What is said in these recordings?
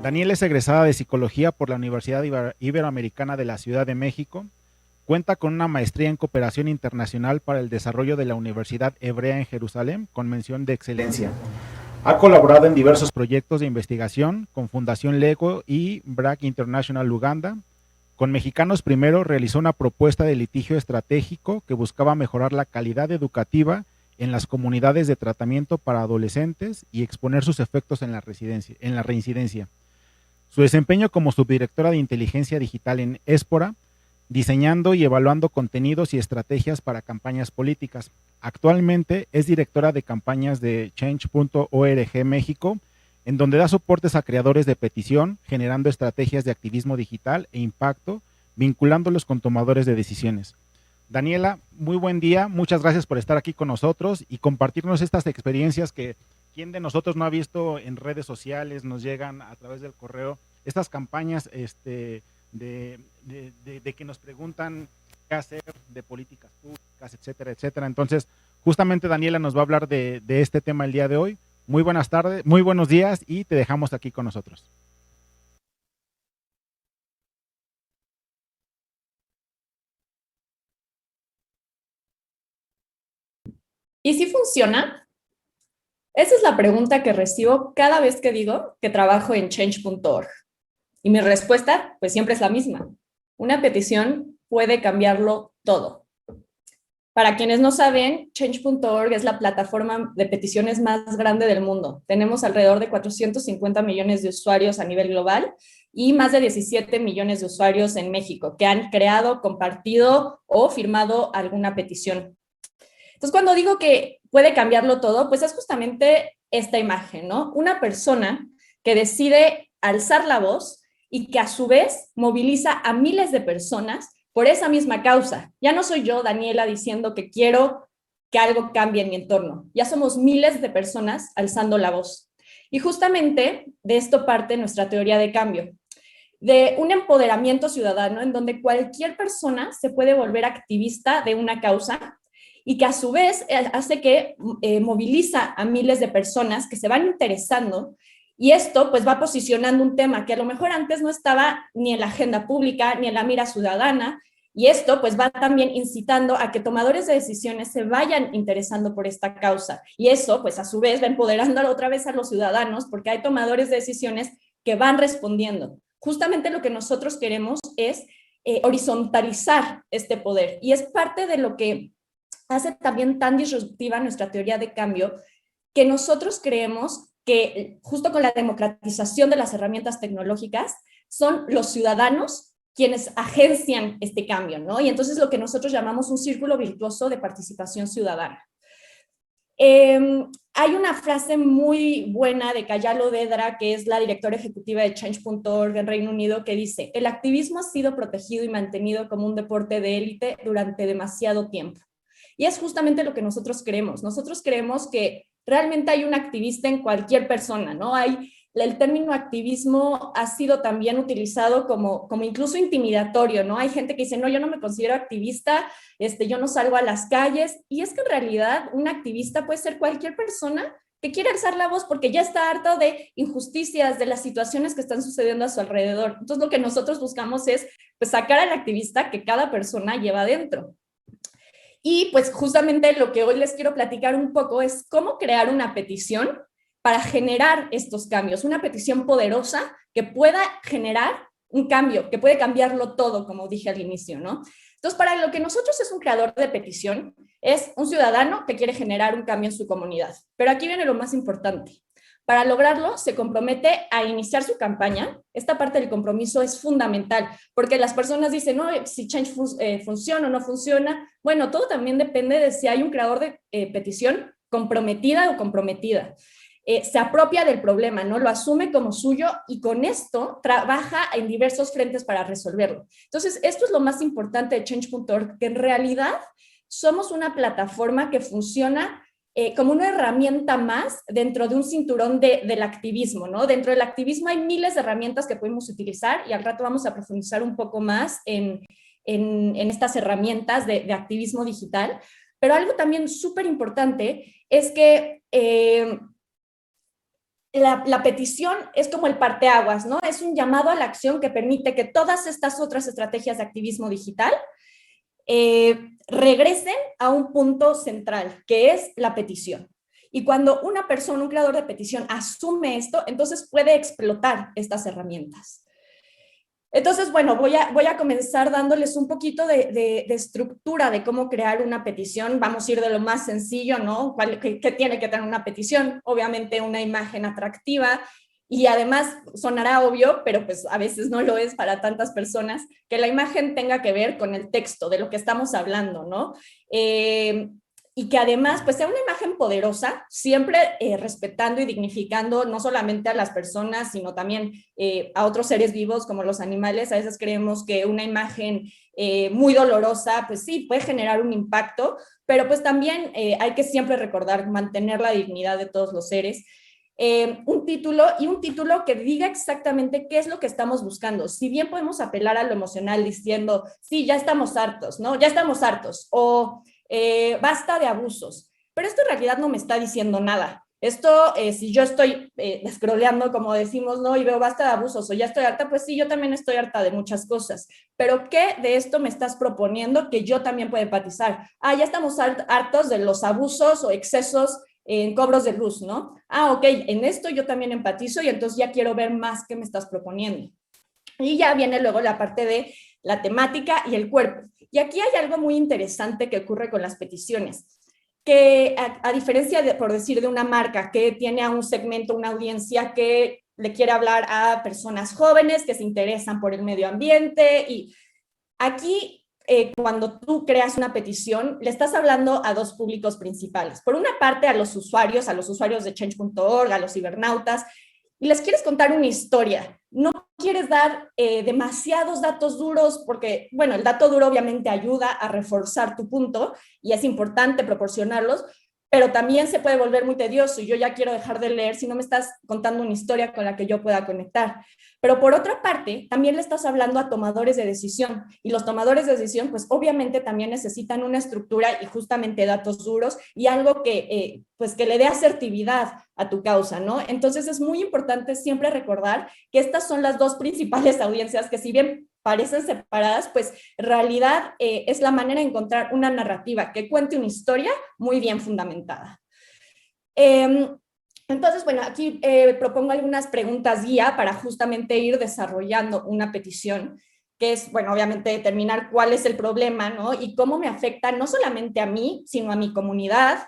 Daniela es egresada de Psicología por la Universidad Iberoamericana de la Ciudad de México. Cuenta con una maestría en Cooperación Internacional para el Desarrollo de la Universidad Hebrea en Jerusalén, con mención de excelencia. Ha colaborado en diversos proyectos de investigación con Fundación Lego y BRAC International Uganda. Con Mexicanos Primero realizó una propuesta de litigio estratégico que buscaba mejorar la calidad educativa en las comunidades de tratamiento para adolescentes y exponer sus efectos en la reincidencia. Su desempeño como subdirectora de inteligencia digital en Espora, diseñando y evaluando contenidos y estrategias para campañas políticas. Actualmente es directora de campañas de Change.org México, en donde da soportes a creadores de petición, generando estrategias de activismo digital e impacto, vinculándolos con tomadores de decisiones. Daniela, muy buen día, muchas gracias por estar aquí con nosotros y compartirnos estas experiencias que quién de nosotros no ha visto en redes sociales, nos llegan a través del correo, estas campañas de que nos preguntan qué hacer de políticas públicas, etcétera, etcétera. Entonces, justamente Daniela nos va a hablar de este tema el día de hoy. Muy buenas tardes, muy buenos días y te dejamos aquí con nosotros. ¿Y si funciona? Esa es la pregunta que recibo cada vez que digo que trabajo en change.org. Y mi respuesta, pues siempre es la misma. Una petición puede cambiarlo todo. Para quienes no saben, change.org es la plataforma de peticiones más grande del mundo. Tenemos alrededor de 450 millones de usuarios a nivel global y más de 17 millones de usuarios en México que han creado, compartido o firmado alguna petición. Entonces, cuando digo que puede cambiarlo todo, pues es justamente esta imagen, ¿no? Una persona que decide alzar la voz y que a su vez moviliza a miles de personas por esa misma causa. Ya no soy yo, Daniela, diciendo que quiero que algo cambie en mi entorno. Ya somos miles de personas alzando la voz. Y justamente de esto parte nuestra teoría de cambio, de un empoderamiento ciudadano en donde cualquier persona se puede volver activista de una causa y que a su vez hace que moviliza a miles de personas que se van interesando, y esto pues va posicionando un tema que a lo mejor antes no estaba ni en la agenda pública ni en la mira ciudadana, y esto pues va también incitando a que tomadores de decisiones se vayan interesando por esta causa, y eso pues a su vez va empoderando otra vez a los ciudadanos porque hay tomadores de decisiones que van respondiendo. Justamente lo que nosotros queremos es horizontalizar este poder, y es parte de lo que hace también tan disruptiva nuestra teoría de cambio, que nosotros creemos que justo con la democratización de las herramientas tecnológicas son los ciudadanos quienes agencian este cambio, ¿no? Y entonces lo que nosotros llamamos un círculo virtuoso de participación ciudadana. Hay una frase muy buena de Kayalo Dedra, que es la directora ejecutiva de Change.org en Reino Unido, que dice: el activismo ha sido protegido y mantenido como un deporte de élite durante demasiado tiempo. Y es justamente lo que nosotros creemos. Nosotros creemos que realmente hay un activista en cualquier persona, ¿no? El término activismo ha sido también utilizado como incluso intimidatorio, ¿no? Hay gente que dice, no, yo no me considero activista, yo no salgo a las calles, y es que en realidad un activista puede ser cualquier persona que quiere alzar la voz porque ya está harto de injusticias, de las situaciones que están sucediendo a su alrededor. Entonces lo que nosotros buscamos es pues, sacar al activista que cada persona lleva dentro. Y pues justamente lo que hoy les quiero platicar un poco es cómo crear una petición para generar estos cambios, una petición poderosa que pueda generar un cambio, que puede cambiarlo todo, como dije al inicio, ¿no? Entonces, para lo que nosotros es un creador de petición, es un ciudadano que quiere generar un cambio en su comunidad. Pero aquí viene lo más importante. Para lograrlo, se compromete a iniciar su campaña. Esta parte del compromiso es fundamental, porque las personas dicen, no, si Change funciona o no funciona. Bueno, todo también depende de si hay un creador de petición comprometida o comprometida. Se apropia del problema, ¿no? Lo asume como suyo y con esto trabaja en diversos frentes para resolverlo. Entonces, esto es lo más importante de Change.org, que en realidad somos una plataforma que funciona como una herramienta más dentro de un cinturón del activismo, ¿no? Dentro del activismo hay miles de herramientas que podemos utilizar y al rato vamos a profundizar un poco más en estas herramientas de activismo digital, pero algo también súper importante es que la petición es como el parteaguas, ¿no? Es un llamado a la acción que permite que todas estas otras estrategias de activismo digital regresen a un punto central, que es la petición. Y cuando una persona, un creador de petición, asume esto, entonces puede explotar estas herramientas. Entonces, bueno, voy a comenzar dándoles un poquito de estructura de cómo crear una petición. Vamos a ir de lo más sencillo, ¿no? ¿Qué tiene que tener una petición? Obviamente una imagen atractiva, y además sonará obvio, pero pues a veces no lo es para tantas personas, que la imagen tenga que ver con el texto de lo que estamos hablando, ¿no? Y que además pues sea una imagen poderosa, siempre respetando y dignificando no solamente a las personas, sino también a otros seres vivos como los animales. A veces creemos que una imagen muy dolorosa, pues sí, puede generar un impacto, pero pues también hay que siempre recordar mantener la dignidad de todos los seres. Un título que diga exactamente qué es lo que estamos buscando. Si bien podemos apelar a lo emocional diciendo, sí, ya estamos hartos, ¿no? Ya estamos hartos, o basta de abusos, pero esto en realidad no me está diciendo nada. Esto, si yo estoy scrolleando, como decimos, ¿no? Y veo basta de abusos o ya estoy harta, pues sí, yo también estoy harta de muchas cosas. Pero ¿qué de esto me estás proponiendo que yo también pueda empatizar? Ah, ya estamos hartos de los abusos o excesos en cobros de luz, ¿no? Ah, ok, en esto yo también empatizo y entonces ya quiero ver más qué me estás proponiendo. Y ya viene luego la parte de la temática y el cuerpo. Y aquí hay algo muy interesante que ocurre con las peticiones, que a diferencia de, por decir, de una marca que tiene a un segmento, una audiencia que le quiere hablar a personas jóvenes que se interesan por el medio ambiente, y aquí cuando tú creas una petición, le estás hablando a dos públicos principales. Por una parte, a los usuarios de change.org, a los cibernautas, y les quieres contar una historia. No quieres dar demasiados datos duros porque, bueno, el dato duro obviamente ayuda a reforzar tu punto y es importante proporcionarlos, pero también se puede volver muy tedioso y yo ya quiero dejar de leer si no me estás contando una historia con la que yo pueda conectar. Pero por otra parte, también le estás hablando a tomadores de decisión y los tomadores de decisión, pues obviamente también necesitan una estructura y justamente datos duros y algo que, pues que le dé asertividad a tu causa, ¿no? Entonces es muy importante siempre recordar que estas son las dos principales audiencias que si bien parecen separadas, pues en realidad es la manera de encontrar una narrativa que cuente una historia muy bien fundamentada. Entonces, bueno, aquí propongo algunas preguntas guía para justamente ir desarrollando una petición, que es, bueno, obviamente determinar cuál es el problema, ¿no? Y cómo me afecta no solamente a mí, sino a mi comunidad,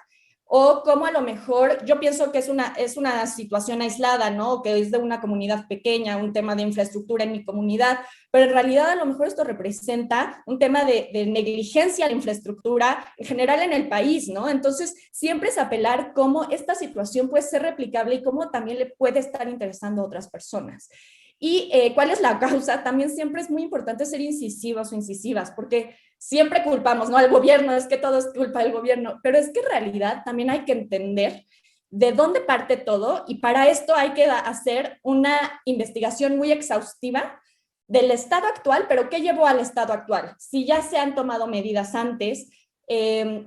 o cómo a lo mejor yo pienso que es una situación aislada, ¿no? Que es de una comunidad pequeña, un tema de infraestructura en mi comunidad, pero en realidad a lo mejor esto representa un tema de negligencia a la infraestructura en general en el país, ¿no? Entonces, siempre es apelar cómo esta situación puede ser replicable y cómo también le puede estar interesando a otras personas. Y cuál es la causa, también siempre es muy importante ser incisivos o incisivas, porque siempre culpamos, ¿no? Al gobierno, es que todo es culpa del gobierno, pero es que en realidad también hay que entender de dónde parte todo y para esto hay que hacer una investigación muy exhaustiva del estado actual, pero ¿qué llevó al estado actual? Si ya se han tomado medidas antes,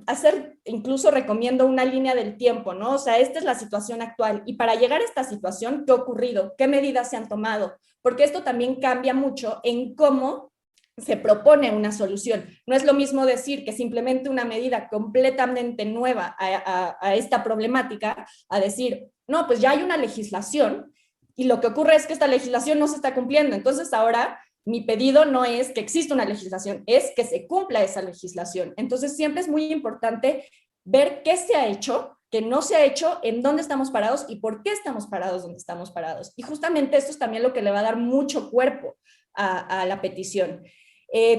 hacer, incluso recomiendo una línea del tiempo, ¿no? O sea, esta es la situación actual y para llegar a esta situación, ¿qué ha ocurrido? ¿Qué medidas se han tomado? Porque esto también cambia mucho en cómo se propone una solución. No es lo mismo decir que simplemente una medida completamente nueva a esta problemática, a decir, no, pues ya hay una legislación y lo que ocurre es que esta legislación no se está cumpliendo. Entonces ahora mi pedido no es que exista una legislación, es que se cumpla esa legislación. Entonces siempre es muy importante ver qué se ha hecho, qué no se ha hecho, en dónde estamos parados y por qué estamos parados donde estamos parados. Y justamente esto es también lo que le va a dar mucho cuerpo a la petición.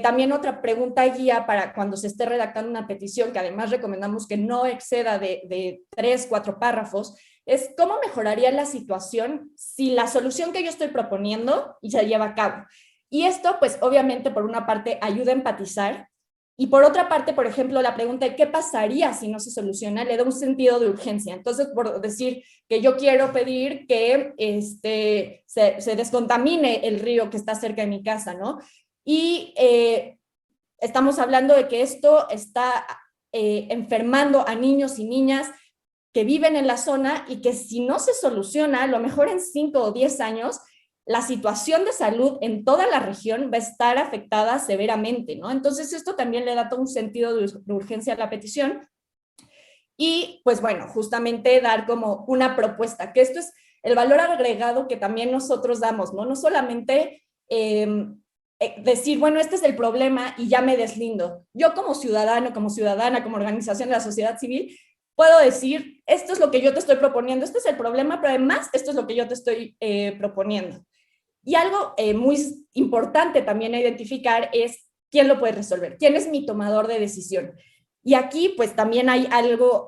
También otra pregunta guía para cuando se esté redactando una petición, que además recomendamos que no exceda de 3, 4 párrafos, es cómo mejoraría la situación si la solución que yo estoy proponiendo y se lleva a cabo. Y esto, pues obviamente, por una parte, ayuda a empatizar. Y por otra parte, por ejemplo, la pregunta de qué pasaría si no se soluciona, le da un sentido de urgencia. Entonces, por decir que yo quiero pedir que se descontamine el río que está cerca de mi casa, ¿no? Y estamos hablando de que esto está enfermando a niños y niñas que viven en la zona y que si no se soluciona, a lo mejor en 5 o 10 años, la situación de salud en toda la región va a estar afectada severamente, ¿no? Entonces esto también le da todo un sentido de urgencia a la petición y pues bueno, justamente dar como una propuesta, que esto es el valor agregado que también nosotros damos, ¿no? No solamente decir, bueno, este es el problema y ya me deslindo. Yo como ciudadano, como ciudadana, como organización de la sociedad civil, puedo decir, esto es lo que yo te estoy proponiendo, este es el problema, pero además esto es lo que yo te estoy proponiendo. Y algo muy importante también a identificar es quién lo puede resolver, quién es mi tomador de decisión. Y aquí pues también hay algo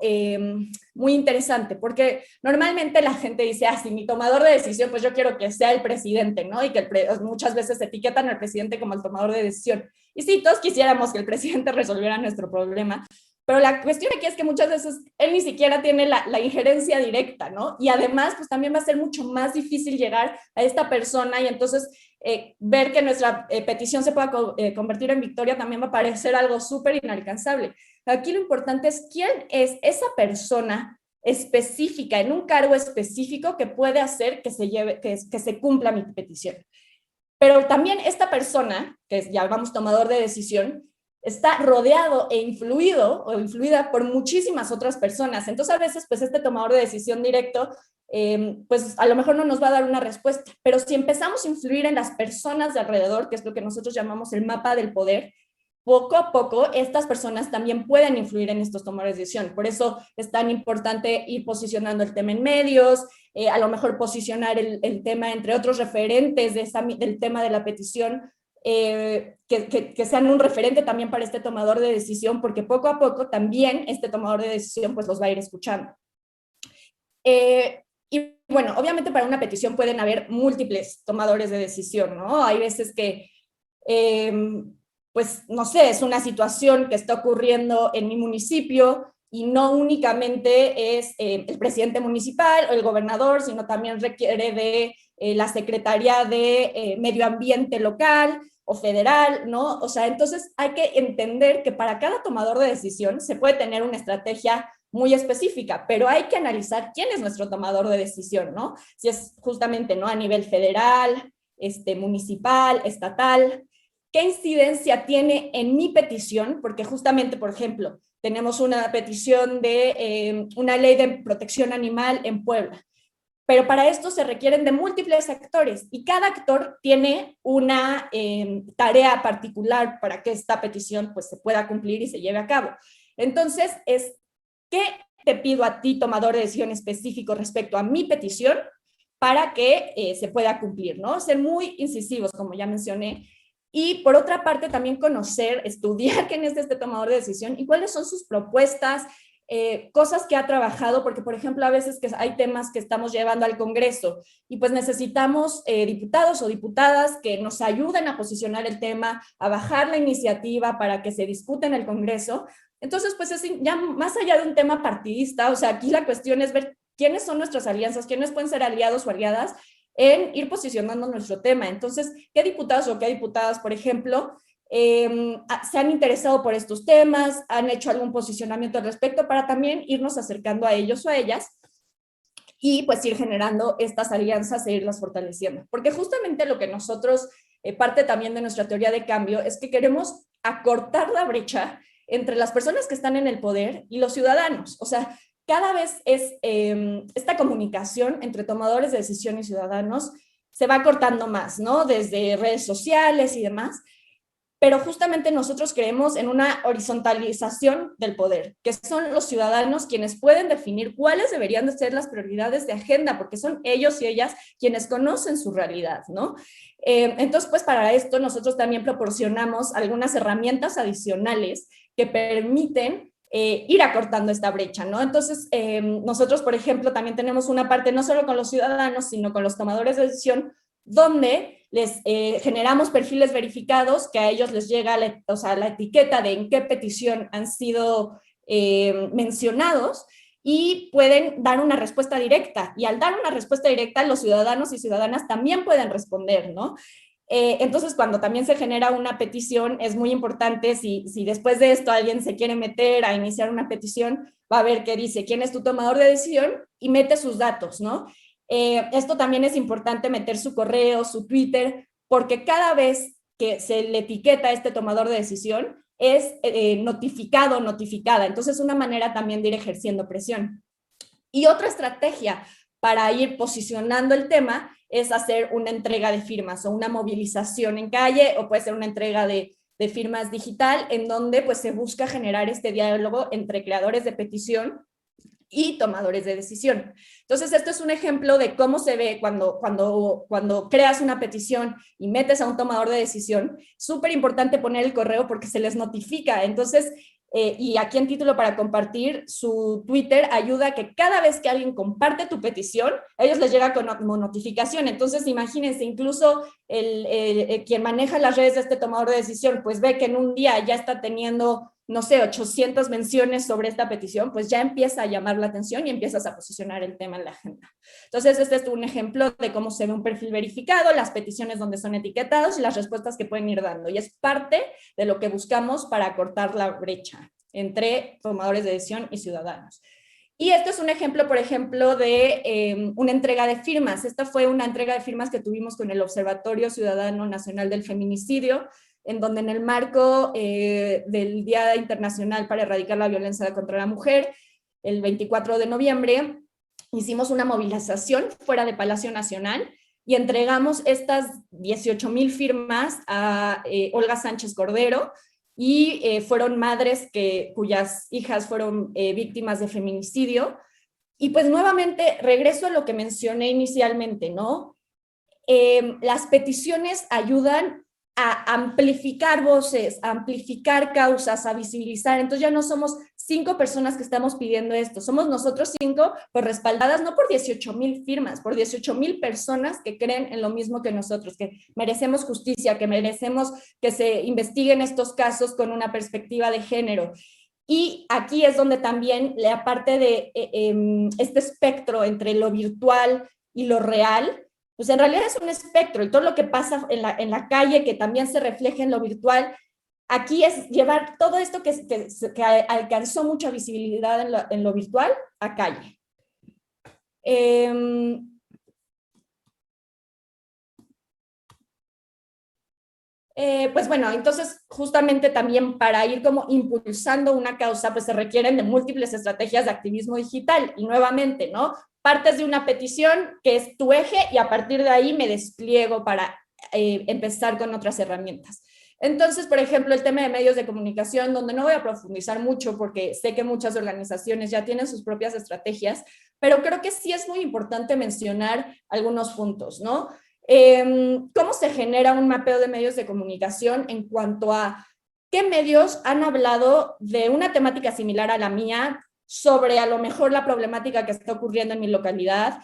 muy interesante, porque normalmente la gente dice, ah, sí, mi tomador de decisión, pues yo quiero que sea el presidente, ¿no? Y que muchas veces etiquetan al presidente como el tomador de decisión. Y sí, todos quisiéramos que el presidente resolviera nuestro problema, pero la cuestión aquí es que muchas veces él ni siquiera tiene la injerencia directa, ¿no? Y además, pues también va a ser mucho más difícil llegar a esta persona y entonces ver que nuestra petición se pueda convertir en victoria también va a parecer algo súper inalcanzable. Aquí lo importante es quién es esa persona específica, en un cargo específico que puede hacer que se, que se cumpla mi petición. Pero también esta persona, que es, ya vamos, tomador de decisión, está rodeado e influido o influida por muchísimas otras personas. Entonces, a veces, pues este tomador de decisión directo, pues a lo mejor no nos va a dar una respuesta, pero si empezamos a influir en las personas de alrededor, que es lo que nosotros llamamos el mapa del poder, poco a poco estas personas también pueden influir en estos tomadores de decisión. Por eso es tan importante ir posicionando el tema en medios, a lo mejor posicionar el tema entre otros referentes del tema de la petición, que sean un referente también para este tomador de decisión, porque poco a poco también este tomador de decisión pues los va a ir escuchando. Y bueno, obviamente para una petición pueden haber múltiples tomadores de decisión, ¿no? Hay veces que, pues, no sé, es una situación que está ocurriendo en mi municipio y no únicamente es el presidente municipal o el gobernador, sino también requiere de la Secretaría de Medio Ambiente local o federal, ¿no? O sea, entonces hay que entender que para cada tomador de decisión se puede tener una estrategia muy específica, pero hay que analizar quién es nuestro tomador de decisión, ¿no? Si es justamente, ¿no? A nivel federal, municipal, estatal, ¿qué incidencia tiene en mi petición? Porque justamente, por ejemplo, tenemos una petición de una ley de protección animal en Puebla, pero para esto se requieren de múltiples actores y cada actor tiene una tarea particular para que esta petición pues, se pueda cumplir y se lleve a cabo. Entonces, ¿qué te pido a ti, tomador de decisión específico respecto a mi petición para que se pueda cumplir, ¿no? Ser muy incisivos, como ya mencioné. Y por otra parte, también conocer, estudiar quién es este tomador de decisión y cuáles son sus propuestas, cosas que ha trabajado, porque por ejemplo a veces que hay temas que estamos llevando al Congreso y pues necesitamos diputados o diputadas que nos ayuden a posicionar el tema, a bajar la iniciativa para que se discute en el Congreso. Entonces pues es ya más allá de un tema partidista, o sea, aquí la cuestión es ver quiénes son nuestras alianzas, quiénes pueden ser aliados o aliadas en ir posicionando nuestro tema. Entonces, ¿qué diputados o qué diputadas, por ejemplo, se han interesado por estos temas, han hecho algún posicionamiento al respecto para también irnos acercando a ellos o a ellas y pues ir generando estas alianzas e irlas fortaleciendo? Porque justamente lo que nosotros, parte también de nuestra teoría de cambio, es que queremos acortar la brecha entre las personas que están en el poder y los ciudadanos. O sea, cada vez es esta comunicación entre tomadores de decisión y ciudadanos se va cortando más, ¿no? Desde redes sociales y demás, pero justamente nosotros creemos en una horizontalización del poder, que son los ciudadanos quienes pueden definir cuáles deberían de ser las prioridades de agenda, porque son ellos y ellas quienes conocen su realidad, ¿no? Entonces, pues para esto nosotros también proporcionamos algunas herramientas adicionales que permiten ir acortando esta brecha, ¿no? Entonces, nosotros, por ejemplo, también tenemos una parte no solo con los ciudadanos, sino con los tomadores de decisión, donde les generamos perfiles verificados que a ellos les llega o sea, la etiqueta de en qué petición han sido mencionados y pueden dar una respuesta directa. Y al dar una respuesta directa, los ciudadanos y ciudadanas también pueden responder, ¿no? Entonces, cuando también se genera una petición, es muy importante, si después de esto alguien se quiere meter a iniciar una petición, va a ver que dice quién es tu tomador de decisión y mete sus datos, ¿no? Esto también es importante, meter su correo, su Twitter, porque cada vez que se le etiqueta a este tomador de decisión, es notificado o notificada. Entonces, es una manera también de ir ejerciendo presión. Y otra estrategia para ir posicionando el tema es hacer una entrega de firmas o una movilización en calle, o puede ser una entrega de firmas digital, en donde pues se busca generar este diálogo entre creadores de petición y tomadores de decisión. Entonces, esto es un ejemplo de cómo se ve cuando creas una petición y metes a un tomador de decisión. Súper importante poner el correo porque se les notifica. Entonces, y aquí en título para compartir, su Twitter ayuda a que cada vez que alguien comparte tu petición, a ellos les llega como notificación. Entonces, imagínense, incluso quien maneja las redes de este tomador de decisión, pues ve que en un día ya está teniendo, no sé, 800 menciones sobre esta petición, pues ya empieza a llamar la atención y empiezas a posicionar el tema en la agenda. Entonces, este es un ejemplo de cómo se ve un perfil verificado, las peticiones donde son etiquetados y las respuestas que pueden ir dando. Y es parte de lo que buscamos para acortar la brecha entre tomadores de decisión y ciudadanos. Y esto es un ejemplo, por ejemplo, de una entrega de firmas. Esta fue una entrega de firmas que tuvimos con el Observatorio Ciudadano Nacional del Feminicidio, en donde en el marco del Día Internacional para Erradicar la Violencia contra la Mujer, el 24 de noviembre, hicimos una movilización fuera de Palacio Nacional y entregamos estas 18,000 firmas a Olga Sánchez Cordero, y fueron madres cuyas hijas fueron víctimas de feminicidio. Y pues nuevamente regreso a lo que mencioné inicialmente, ¿no? Las peticiones ayudan a amplificar voces, a amplificar causas, a visibilizar. Entonces ya no somos 5 personas que estamos pidiendo esto, somos nosotros 5, pues respaldadas no por 18,000 firmas, por 18,000 personas que creen en lo mismo que nosotros, que merecemos justicia, que merecemos que se investiguen estos casos con una perspectiva de género. Y aquí es donde también la parte de este espectro entre lo virtual y lo real, pues en realidad es un espectro, y todo lo que pasa en la calle, que también se refleja en lo virtual, aquí es llevar todo esto que alcanzó mucha visibilidad en lo virtual a calle. Pues bueno, entonces justamente también para ir como impulsando una causa, pues se requieren de múltiples estrategias de activismo digital. Y nuevamente, ¿no? Partes de una petición que es tu eje y a partir de ahí me despliego para empezar con otras herramientas. Entonces, por ejemplo, el tema de medios de comunicación, donde no voy a profundizar mucho porque sé que muchas organizaciones ya tienen sus propias estrategias, pero creo que sí es muy importante mencionar algunos puntos, ¿no? ¿Cómo se genera un mapeo de medios de comunicación en cuanto a qué medios han hablado de una temática similar a la mía, sobre a lo mejor la problemática que está ocurriendo en mi localidad,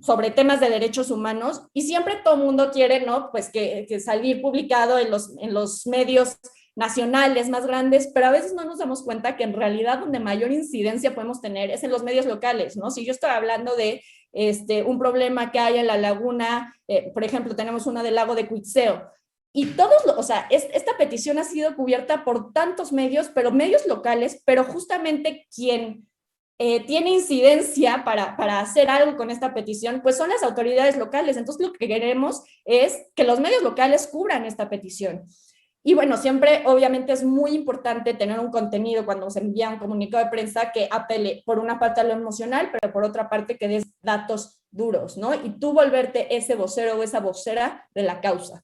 sobre temas de derechos humanos? Y siempre todo el mundo quiere, ¿no? Pues que salir publicado en los medios nacionales más grandes, pero a veces no nos damos cuenta que en realidad donde mayor incidencia podemos tener es en los medios locales, ¿no? Si yo estoy hablando de un problema que hay en la laguna, por ejemplo, tenemos una del lago de Cuitzeo, y todos, o sea, esta petición ha sido cubierta por tantos medios, pero medios locales, pero justamente quien tiene incidencia para hacer algo con esta petición, pues son las autoridades locales. Entonces lo que queremos es que los medios locales cubran esta petición. Y bueno, siempre obviamente es muy importante tener un contenido cuando se envía un comunicado de prensa que apele por una parte a lo emocional, pero por otra parte que des datos duros, ¿no? Y tú volverte ese vocero o esa vocera de la causa.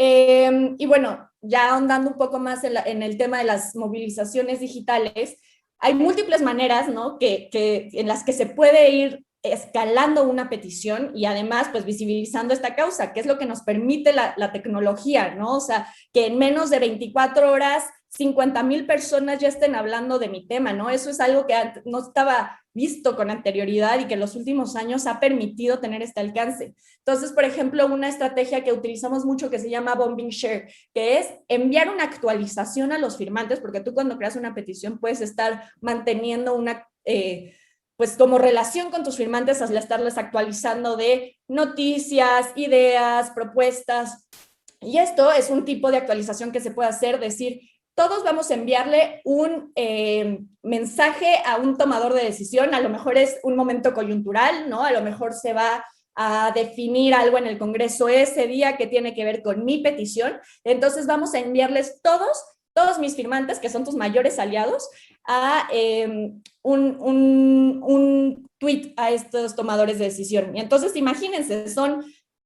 Y bueno, ya ahondando un poco más en el tema de las movilizaciones digitales, hay múltiples maneras, ¿no? En las que se puede ir escalando una petición y además pues visibilizando esta causa, que es lo que nos permite la tecnología, ¿no? O sea, que en menos de 24 horas 50,000 personas ya estén hablando de mi tema, ¿no? Eso es algo que no estaba visto con anterioridad y que en los últimos años ha permitido tener este alcance. Entonces, por ejemplo, una estrategia que utilizamos mucho que se llama bombing share, que es enviar una actualización a los firmantes, porque tú cuando creas una petición puedes estar manteniendo pues como relación con tus firmantes al estarles actualizando de noticias, ideas, propuestas. Y esto es un tipo de actualización que se puede hacer, decir, todos vamos a enviarle un mensaje a un tomador de decisión, a lo mejor es un momento coyuntural, ¿no? A lo mejor se va a definir algo en el Congreso ese día que tiene que ver con mi petición, entonces vamos a enviarles todos mis firmantes, que son tus mayores aliados, a un tweet a estos tomadores de decisión. Y entonces imagínense,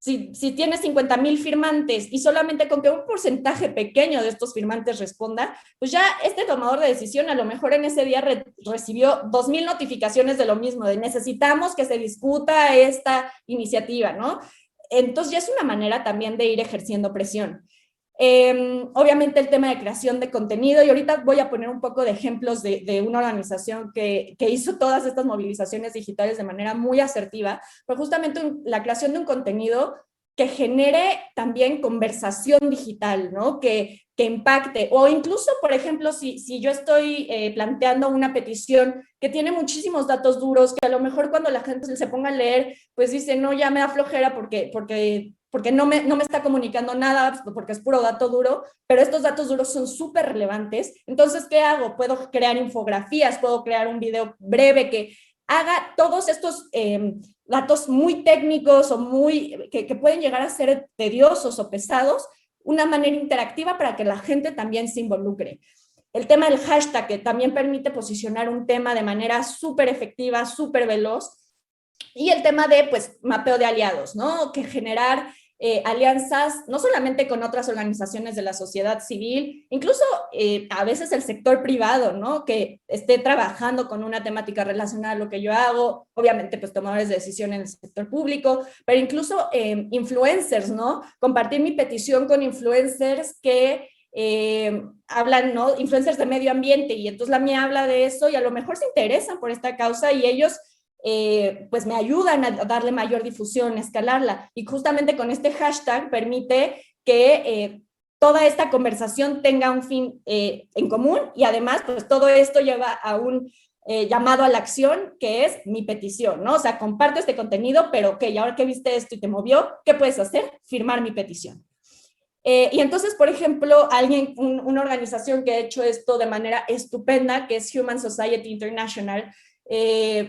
si tienes 50,000 firmantes y solamente con que un porcentaje pequeño de estos firmantes responda, pues ya este tomador de decisión a lo mejor en ese día recibió 2,000 notificaciones de lo mismo, de necesitamos que se discuta esta iniciativa, ¿no? Entonces ya es una manera también de ir ejerciendo presión. Obviamente el tema de creación de contenido, y ahorita voy a poner un poco de ejemplos de una organización que hizo todas estas movilizaciones digitales de manera muy asertiva, pero justamente la creación de un contenido que genere también conversación digital, ¿no? Que impacte, o incluso, por ejemplo, si yo estoy planteando una petición que tiene muchísimos datos duros, que a lo mejor cuando la gente se ponga a leer, pues dice, no, ya me da flojera porque no me está comunicando nada, porque es puro dato duro, pero estos datos duros son súper relevantes. Entonces, ¿qué hago? Puedo crear infografías, puedo crear un video breve que haga todos estos datos muy técnicos o que pueden llegar a ser tediosos o pesados, una manera interactiva para que la gente también se involucre. El tema del hashtag, que también permite posicionar un tema de manera súper efectiva, súper veloz. Y el tema de, pues, mapeo de aliados, ¿no? Que generar alianzas, no solamente con otras organizaciones de la sociedad civil, incluso a veces el sector privado, ¿no? Que esté trabajando con una temática relacionada a lo que yo hago, obviamente pues tomadores de decisión en el sector público, pero incluso influencers, ¿no? Compartir mi petición con influencers que hablan, ¿no? Influencers de medio ambiente, y entonces la mía habla de eso y a lo mejor se interesan por esta causa y ellos pues me ayudan a darle mayor difusión, a escalarla. Y justamente con este hashtag permite que toda esta conversación tenga un fin en común, y además pues todo esto lleva a un llamado a la acción, que es mi petición, ¿no? O sea, comparto este contenido, pero ok, ahora que viste esto y te movió, ¿qué puedes hacer? Firmar mi petición. Y entonces, por ejemplo, una organización que ha hecho esto de manera estupenda, que es Human Society International,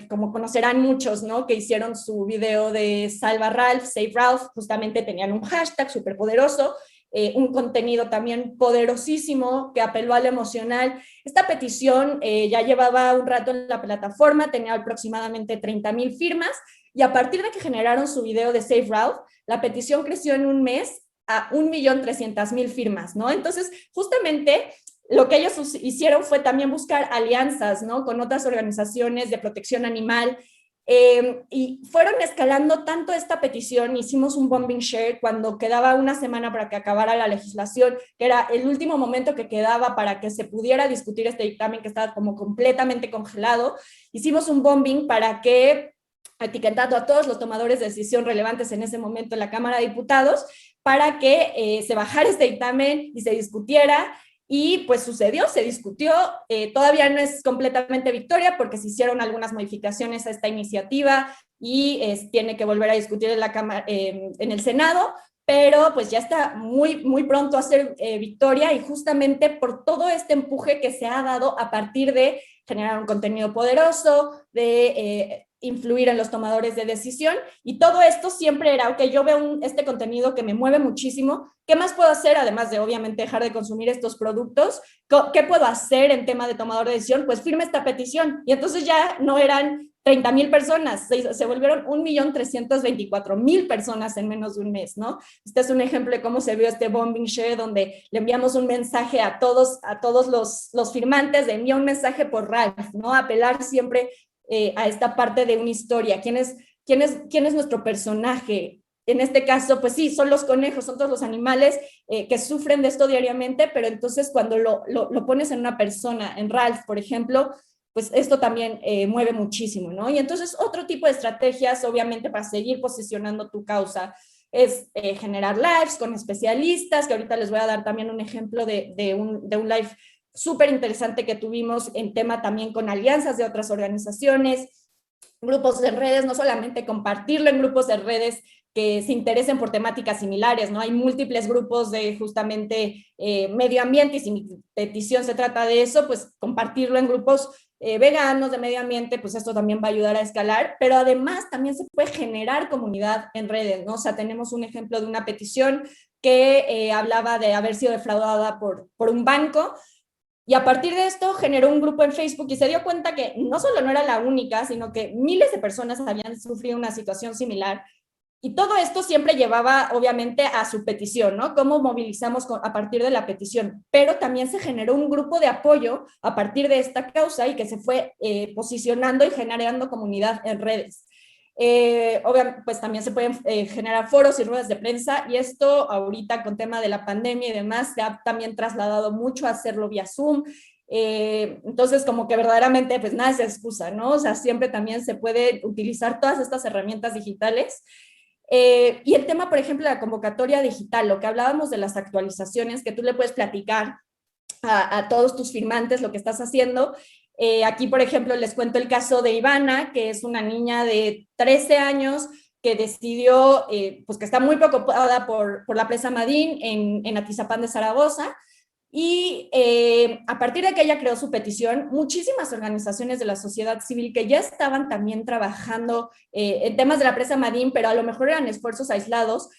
como conocerán muchos, ¿no? Que hicieron su video de Salva Ralph, Save Ralph, justamente tenían un hashtag súper poderoso, un contenido también poderosísimo que apeló al emocional. Esta petición ya llevaba un rato en la plataforma, tenía aproximadamente 30,000 firmas, y a partir de que generaron su video de Save Ralph, la petición creció en un mes a 1,300,000 firmas, ¿no? Entonces, justamente lo que ellos hicieron fue también buscar alianzas, ¿no? Con otras organizaciones de protección animal, y fueron escalando tanto esta petición. Hicimos un bombing share cuando quedaba una semana para que acabara la legislación, que era el último momento que quedaba para que se pudiera discutir este dictamen que estaba como completamente congelado. Hicimos un bombing para que, etiquetando a todos los tomadores de decisión relevantes en ese momento en la Cámara de Diputados, para que se bajara este dictamen y se discutiera. Y pues sucedió, se discutió, todavía no es completamente victoria porque se hicieron algunas modificaciones a esta iniciativa y tiene que volver a discutir en la Cámara, en el Senado, pero pues ya está muy, muy pronto a ser victoria, y justamente por todo este empuje que se ha dado a partir de generar un contenido poderoso, de influir en los tomadores de decisión, y todo esto siempre era, ok, yo veo este contenido que me mueve muchísimo, ¿qué más puedo hacer? Además de obviamente dejar de consumir estos productos, ¿qué puedo hacer en tema de tomador de decisión? Pues firme esta petición, y entonces ya no eran 30,000 personas, se volvieron 1,324,000 personas en menos de un mes, ¿no? Este es un ejemplo de cómo se vio este bombing share, donde le enviamos un mensaje a todos los firmantes, de envía un mensaje por Ralph, ¿no? Apelar siempre a esta parte de una historia. ¿Quién es nuestro personaje? En este caso, pues sí, son los conejos, son todos los animales que sufren de esto diariamente, pero entonces cuando lo pones en una persona, en Ralph, por ejemplo, pues esto también mueve muchísimo, ¿no? Y entonces otro tipo de estrategias, obviamente, para seguir posicionando tu causa, es generar lives con especialistas, que ahorita les voy a dar también un ejemplo de un live súper interesante que tuvimos en tema también con alianzas de otras organizaciones. grupos de redes, no solamente compartirlo en grupos de redes que se interesen por temáticas similares, ¿no? Hay múltiples grupos de justamente medio ambiente y si mi petición se trata de eso, pues compartirlo en grupos veganos de medio ambiente, pues esto también va a ayudar a escalar, pero además también se puede generar comunidad en redes, ¿no? O sea, tenemos un ejemplo de una petición que hablaba de haber sido defraudada por un banco, y a partir de esto generó un grupo en Facebook y se dio cuenta que no solo no era la única, sino que miles de personas habían sufrido una situación similar. Y todo esto siempre llevaba, obviamente, a su petición, ¿no? Cómo movilizamos a partir de la petición. Pero también se generó un grupo de apoyo a partir de esta causa y que se fue posicionando y generando comunidad en redes. Obviamente, pues también se pueden generar foros y ruedas de prensa y esto ahorita con tema de la pandemia y demás se ha también trasladado mucho a hacerlo vía Zoom. Entonces como que verdaderamente pues nada es excusa, ¿no? O sea, siempre también se puede utilizar todas estas herramientas digitales. Y el tema, por ejemplo, de la convocatoria digital, lo que hablábamos de las actualizaciones, que tú le puedes platicar a todos tus firmantes lo que estás haciendo. Aquí, por ejemplo, les cuento el caso de Ivana, que es una niña de 13 años que decidió, pues que está muy preocupada por la presa Madín en Atizapán de Zaragoza, y a partir de que ella creó su petición, muchísimas organizaciones de la sociedad civil que ya estaban también trabajando en temas de la presa Madín, pero a lo mejor eran esfuerzos aislados,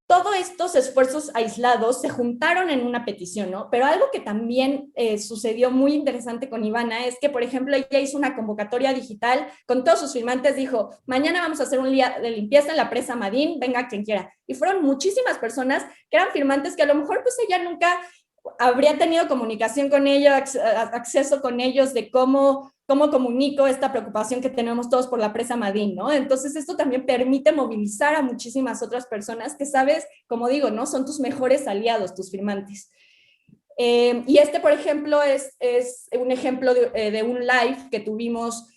todos estos esfuerzos aislados se juntaron en una petición, ¿no? Pero algo que también sucedió muy interesante con Ivana es que, por ejemplo, ella hizo una convocatoria digital con todos sus firmantes, dijo, mañana vamos a hacer un día de limpieza en la presa Madín, venga quien quiera. Y fueron muchísimas personas que eran firmantes que a lo mejor pues ella nunca habría tenido comunicación con ellos, acceso con ellos de cómo comunico esta preocupación que tenemos todos por la presa Madín, ¿no? Entonces esto también permite movilizar a muchísimas otras personas que sabes, como digo, ¿no? Son tus mejores aliados, tus firmantes. Y este, por ejemplo, es un ejemplo de un live que tuvimos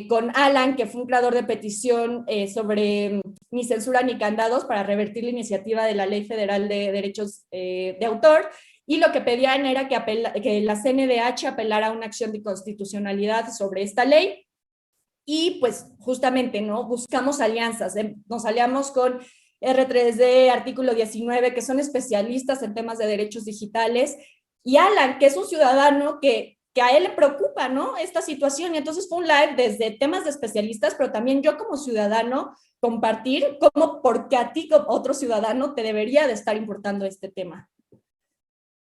con Alan, que fue un creador de petición sobre ni censura ni candados para revertir la iniciativa de la Ley Federal de Derechos de Autor. Y lo que pedían era que la CNDH apelara a una acción de constitucionalidad sobre esta ley. Y pues justamente, ¿no? Buscamos alianzas. Nos aliamos con R3D, Artículo 19, que son especialistas en temas de derechos digitales, y Alan, que es un ciudadano que a él le preocupa, ¿no? Esta situación. Y entonces fue un live desde temas de especialistas, pero también yo como ciudadano compartir cómo, porque a ti como otro ciudadano te debería de estar importando este tema.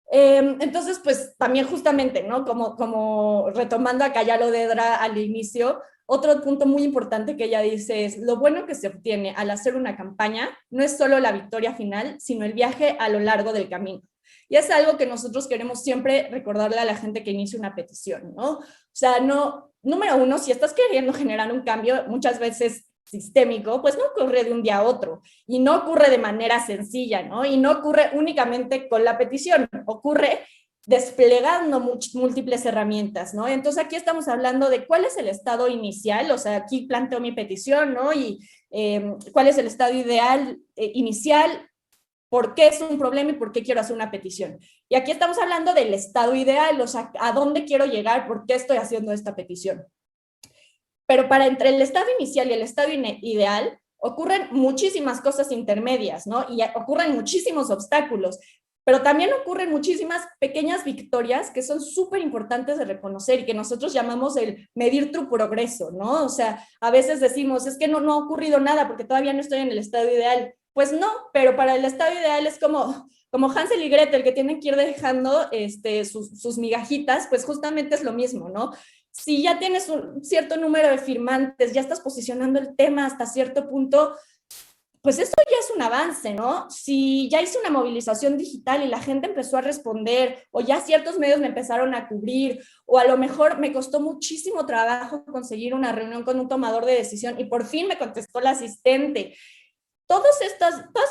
Entonces, pues también justamente, ¿no? Como retomando a Cayalo Dedra al inicio, otro punto muy importante que ella dice es, lo bueno que se obtiene al hacer una campaña no es solo la victoria final, sino el viaje a lo largo del camino. Y es algo que nosotros queremos siempre recordarle a la gente que inicia una petición, ¿no? O sea, no, número uno, si estás queriendo generar un cambio, muchas veces sistémico, pues no ocurre de un día a otro y no ocurre de manera sencilla, ¿no? Y no ocurre únicamente con la petición, ocurre desplegando múltiples herramientas, ¿no? Entonces aquí estamos hablando de cuál es el estado inicial, o sea, aquí planteo mi petición, ¿no? Y cuál es el estado ideal inicial, por qué es un problema y por qué quiero hacer una petición. Y aquí estamos hablando del estado ideal, o sea, a dónde quiero llegar, por qué estoy haciendo esta petición. Pero para entre el estado inicial y el estado ideal ocurren muchísimas cosas intermedias, ¿no? Y ocurren muchísimos obstáculos, pero también ocurren muchísimas pequeñas victorias que son súper importantes de reconocer y que nosotros llamamos el medir tu progreso, ¿no? O sea, a veces decimos, es que no ha ocurrido nada porque todavía no estoy en el estado ideal. Pues no, pero para el estado ideal es como Hansel y Gretel, que tienen que ir dejando sus migajitas, pues justamente es lo mismo, ¿no? Si ya tienes un cierto número de firmantes, ya estás posicionando el tema hasta cierto punto, pues eso ya es un avance, ¿no? Si ya hice una movilización digital y la gente empezó a responder, o ya ciertos medios me empezaron a cubrir, o a lo mejor me costó muchísimo trabajo conseguir una reunión con un tomador de decisión y por fin me contestó la asistente. Todas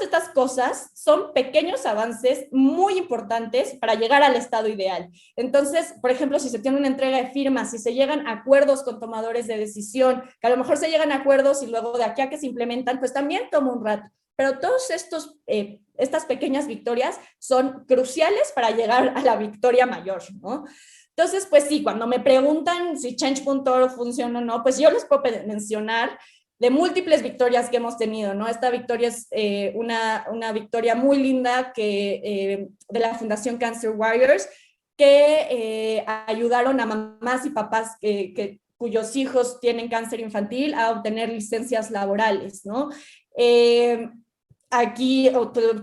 estas cosas son pequeños avances muy importantes para llegar al estado ideal. Entonces, por ejemplo, si se tiene una entrega de firmas, si se llegan a acuerdos con tomadores de decisión, que a lo mejor se llegan a acuerdos y luego de aquí a que se implementan, pues también toma un rato. Pero todos estas pequeñas victorias son cruciales para llegar a la victoria mayor, ¿no? Entonces, pues sí, cuando me preguntan si Change.org funciona o no, pues yo les puedo mencionar de múltiples victorias que hemos tenido, ¿no? Esta victoria es una victoria muy linda de la Fundación Cancer Warriors, que ayudaron a mamás y papás cuyos hijos tienen cáncer infantil a obtener licencias laborales, ¿no? Aquí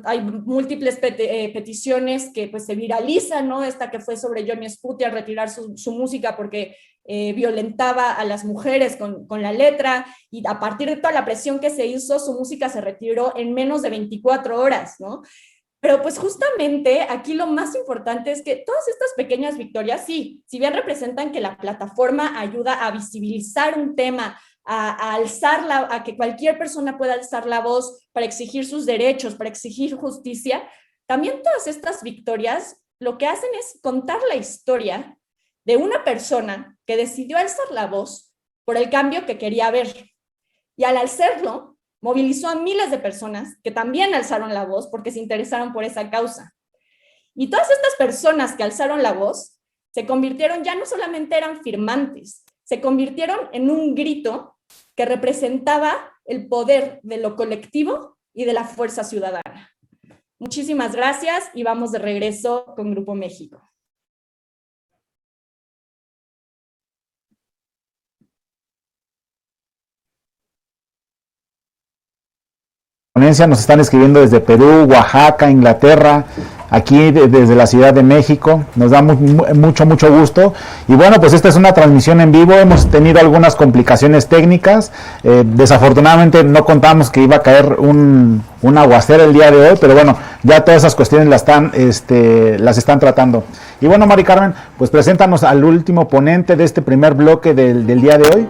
hay múltiples peticiones que pues se viralizan, ¿no? Esta que fue sobre Johnny Scuti al retirar su música porque violentaba a las mujeres con la letra, y a partir de toda la presión que se hizo, su música se retiró en menos de 24 horas, ¿no? Pero pues justamente aquí lo más importante es que todas estas pequeñas victorias, sí, si bien representan que la plataforma ayuda a visibilizar un tema, a que cualquier persona pueda alzar la voz para exigir sus derechos, para exigir justicia, también todas estas victorias lo que hacen es contar la historia de una persona que decidió alzar la voz por el cambio que quería ver. Y al hacerlo, movilizó a miles de personas que también alzaron la voz porque se interesaron por esa causa. Y todas estas personas que alzaron la voz se convirtieron, ya no solamente eran firmantes, se convirtieron en un grito que representaba el poder de lo colectivo y de la fuerza ciudadana. Muchísimas gracias y vamos de regreso con Grupo México. Nos están escribiendo desde Perú, Oaxaca, Inglaterra, aquí desde la Ciudad de México. Nos da mucho gusto. Y bueno, pues esta es una transmisión en vivo. Hemos tenido algunas complicaciones técnicas. Desafortunadamente no contábamos que iba a caer un aguacero el día de hoy, pero bueno, ya todas esas cuestiones las están tratando. Y bueno, Mari Carmen, pues preséntanos al último ponente de este primer bloque del día de hoy.